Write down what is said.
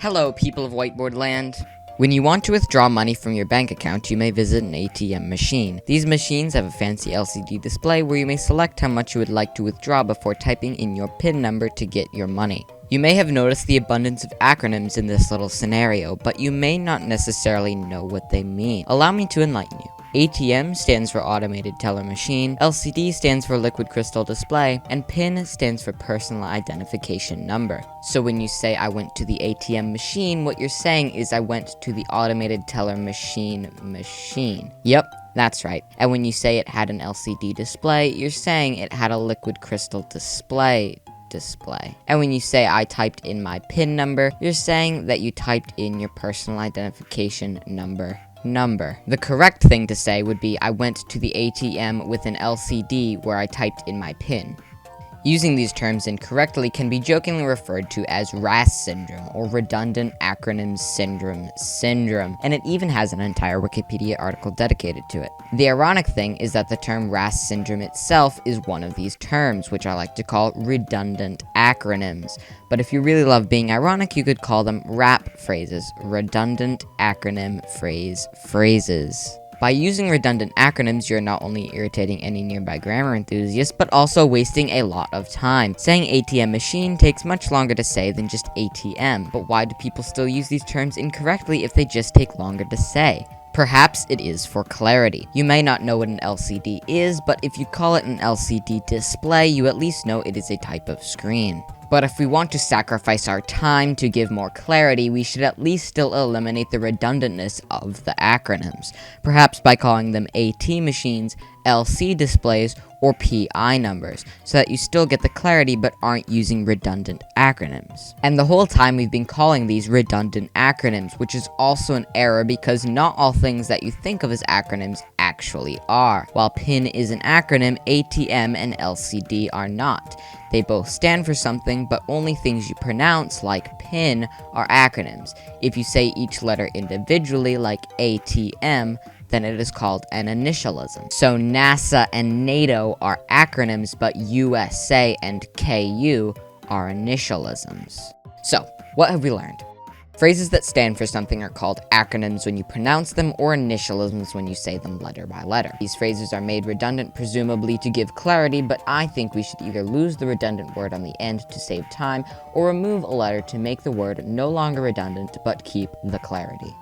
Hello, people of Whiteboard Land. When you want to withdraw money from your bank account, you may visit an ATM machine. These machines have a fancy LCD display where you may select how much you would like to withdraw before typing in your PIN number to get your money. You may have noticed the abundance of acronyms in this little scenario, but you may not necessarily know what they mean. Allow me to enlighten you. ATM stands for Automated Teller Machine, LCD stands for Liquid Crystal Display, and PIN stands for Personal Identification Number. So when you say I went to the ATM machine, what you're saying is I went to the Automated Teller Machine. Yep, that's right. And when you say it had an LCD display, you're saying it had a Liquid Crystal display. And when you say I typed in my PIN number, you're saying that you typed in your Personal Identification Number. The correct thing to say would be I went to the ATM with an LCD where I typed in my PIN. Using these terms incorrectly can be jokingly referred to as RAS syndrome, or Redundant Acronyms Syndrome, and it even has an entire Wikipedia article dedicated to it. The ironic thing is that the term RAS syndrome itself is one of these terms, which I like to call redundant acronyms. But if you really love being ironic, you could call them RAP phrases, redundant acronym phrases. By using redundant acronyms, you're not only irritating any nearby grammar enthusiasts, but also wasting a lot of time. Saying ATM machine takes much longer to say than just ATM, but why do people still use these terms incorrectly if they just take longer to say? Perhaps it is for clarity. You may not know what an LCD is, but if you call it an LCD display, you at least know it is a type of screen. But if we want to sacrifice our time to give more clarity, we should at least still eliminate the redundantness of the acronyms, perhaps by calling them AT machines, LC displays, or PI numbers, so that you still get the clarity but aren't using redundant acronyms. And the whole time we've been calling these redundant acronyms, which is also an error because not all things that you think of as acronyms actually are. While PIN is an acronym, ATM and LCD are not. They both stand for something, but only things you pronounce, like PIN, are acronyms. If you say each letter individually, like ATM, then it is called an initialism. So NASA and NATO are acronyms, but USA and KU are initialisms. So, what have we learned? Phrases that stand for something are called acronyms when you pronounce them, or initialisms when you say them letter by letter. These phrases are made redundant presumably to give clarity, but I think we should either lose the redundant word on the end to save time, or remove a letter to make the word no longer redundant but keep the clarity.